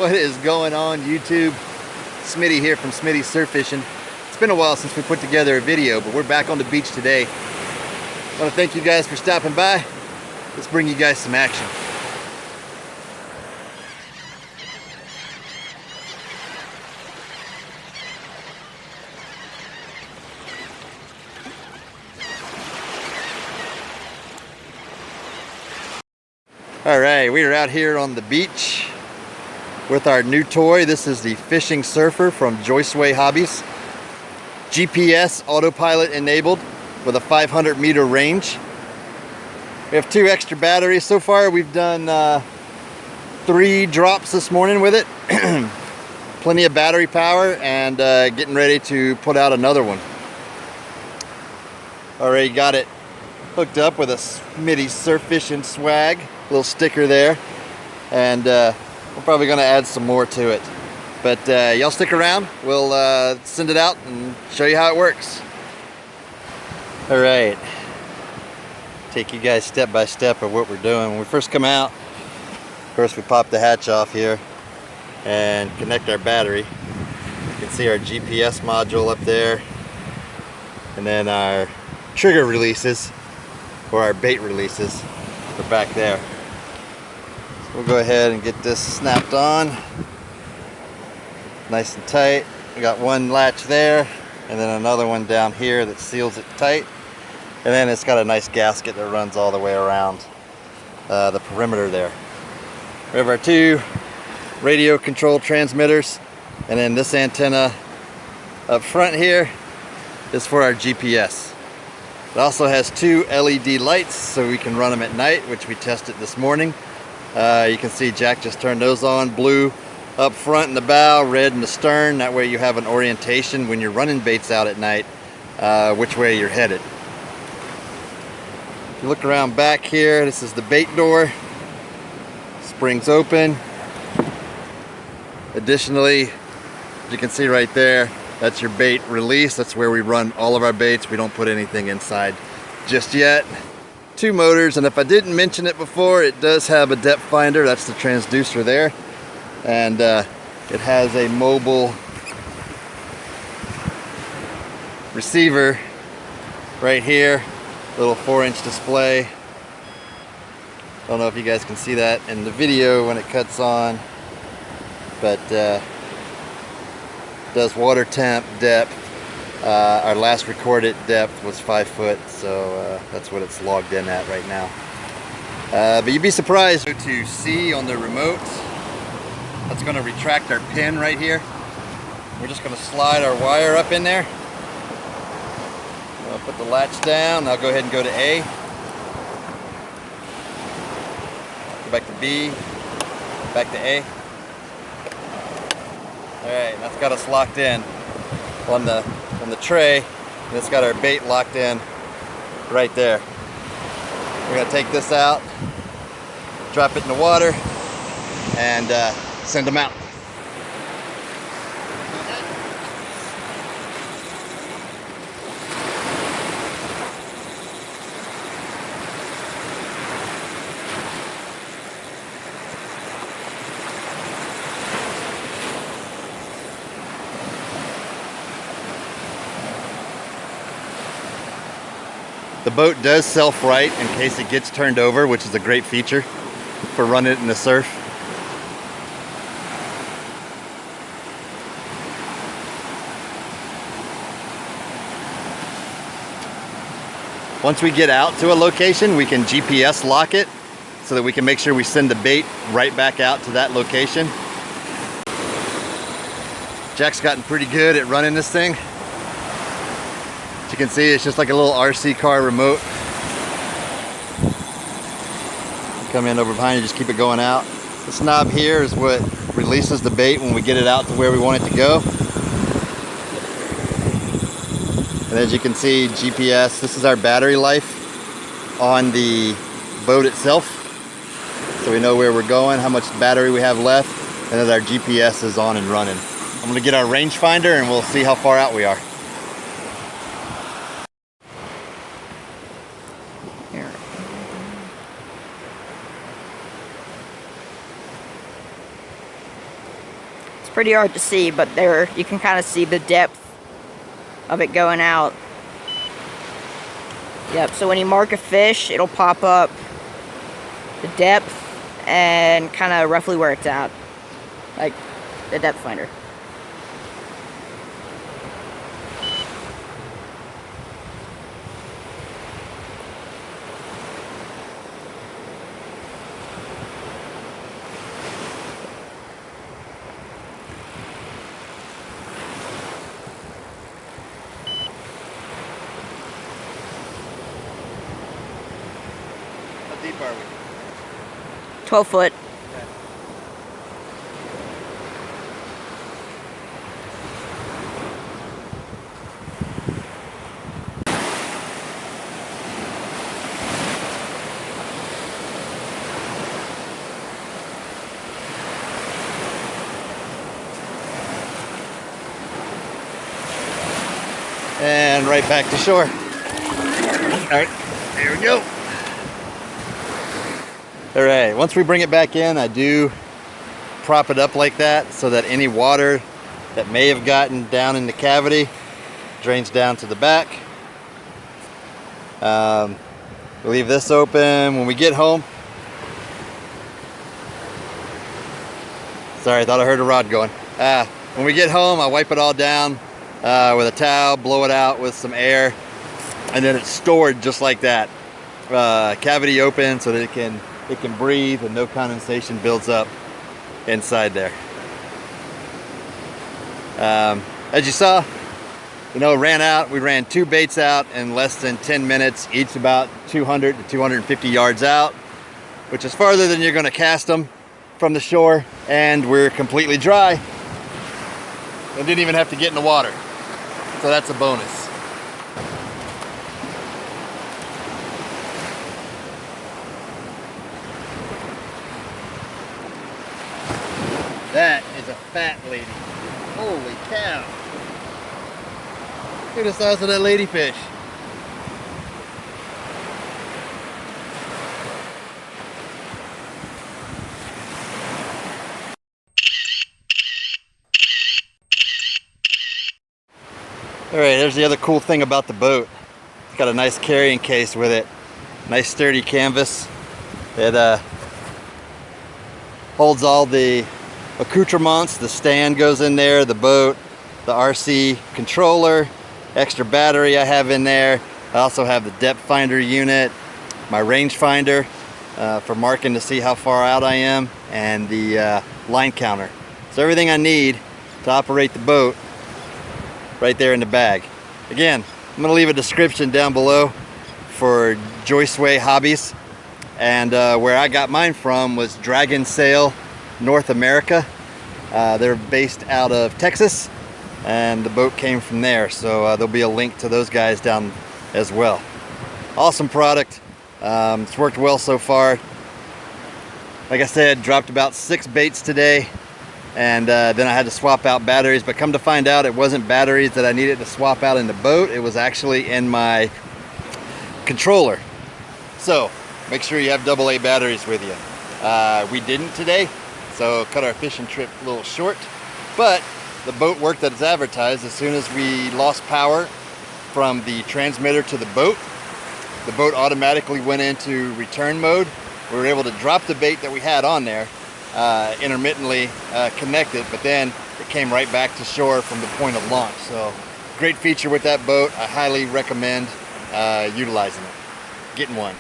What is going on, YouTube? Smitty here from Smitty Surf Fishing. It's been a while since we put together a video, but we're back on the beach today. I want to thank you guys for stopping by. Let's bring you guys some action. Alright, we are out here on the beach with our new toy. This is the Fishing Surfer from Joysway Hobbies. GPS autopilot enabled with a 500-meter range. We have 2 extra batteries so far. We've done 3 drops this morning with it. Plenty of battery power, and getting ready to put out another one. Already got it hooked up with a Smitty Surf Fishing swag. Little sticker there, and we're probably going to add some more to it, but y'all stick around. We'll send it out and show you how it works. All right, take you guys step by step of what we're doing. When we first come out, of course, we pop the hatch off here and connect our battery. You can see our GPS module up there, and then our trigger releases, or our bait releases, are back there. We'll go ahead and get this snapped on nice and tight. We got one latch there, and then another one down here that seals it tight, and then it's got a nice gasket that runs all the way around the perimeter there. We have our 2 radio control transmitters, and then this antenna up front here is for our GPS. It also has 2 LED lights, so we can run them at night, which we tested this morning. You can see Jack just turned those on. Blue up front in the bow, red in the stern. That way you have an orientation when you're running baits out at night, which way you're headed. If you look around back here, this is the bait door. Springs open. Additionally, as you can see right there, that's your bait release. That's where we run all of our baits. We don't put anything inside just yet. 2 motors, and if I didn't mention it before, it does have a depth finder. That's the transducer there, and it has a mobile receiver right here, little 4-inch display. Don't know if you guys can see that in the video when it cuts on, but does water temp, depth. Our last recorded depth was 5 foot, so that's what it's logged in at right now. But you'd be surprised to see on the remote. That's going to retract our pin right here. We're just going to slide our wire up in there. I'll put the latch down. I'll go ahead and go to A. Go back to B. Back to A. Alright, that's got us locked in on the tray, and it's got our bait locked in right there. We're going to take this out, drop it in the water, and send them out. The boat does self-right in case it gets turned over, which is a great feature for running it in the surf. Once we get out to a location, we can GPS lock it so that we can make sure we send the bait right back out to that location. Jack's gotten pretty good at running this thing. As you can see, it's just like a little RC car remote. Come in over behind you, just keep it going out. This knob here is what releases the bait when we get it out to where we want it to go. And as you can see, GPS, this is our battery life on the boat itself. So we know where we're going, how much battery we have left, and then our GPS is on and running. I'm gonna get our rangefinder and we'll see how far out we are. pretty hard to see, but there you can kind of see the depth of it going out. Yep, so when you mark a fish, it'll pop up the depth and kind of roughly where it's at, like the depth finder. How deep are we? 12 foot. Okay. And right back to shore. All right, here we go. All right, once we bring it back in, I do prop it up like that so that any water that may have gotten down in the cavity drains down to the back. We leave this open. When we get home, sorry, I thought I heard a rod going. When we get home, I wipe it all down with a towel, blow it out with some air, and then it's stored just like that. Cavity open so that it can breathe and no condensation builds up inside there. As you saw, we ran 2 baits out in less than 10 minutes, each about 200 to 250 yards out, which is farther than you're going to cast them from the shore, and we're completely dry and didn't even have to get in the water, so that's a bonus. That is a fat lady. Holy cow. Look at the size of that ladyfish. All right, there's the other cool thing about the boat. It's got a nice carrying case with it. Nice sturdy canvas. It holds all the accoutrements. The stand goes in there, the boat, the RC controller, extra battery I have in there. I also have the depth finder unit, my range finder for marking to see how far out I am, and the line counter. So everything I need to operate the boat right there in the bag. Again, I'm gonna leave a description down below for Joysway hobbies, and where I got mine from was Dragon Sail North America. They're based out of Texas, and the boat came from there, so there'll be a link to those guys down as well. Awesome product. It's worked well so far. Like I said, dropped about 6 baits today, and then I had to swap out batteries, but come to find out it wasn't batteries that I needed to swap out in the boat, it was actually in my controller. So make sure you have AA batteries with you. We didn't today, so cut our fishing trip a little short, but the boat worked as advertised. As soon as we lost power from the transmitter to the boat automatically went into return mode. We were able to drop the bait that we had on there, intermittently connect it, but then it came right back to shore from the point of launch. So great feature with that boat. I highly recommend utilizing it, getting one.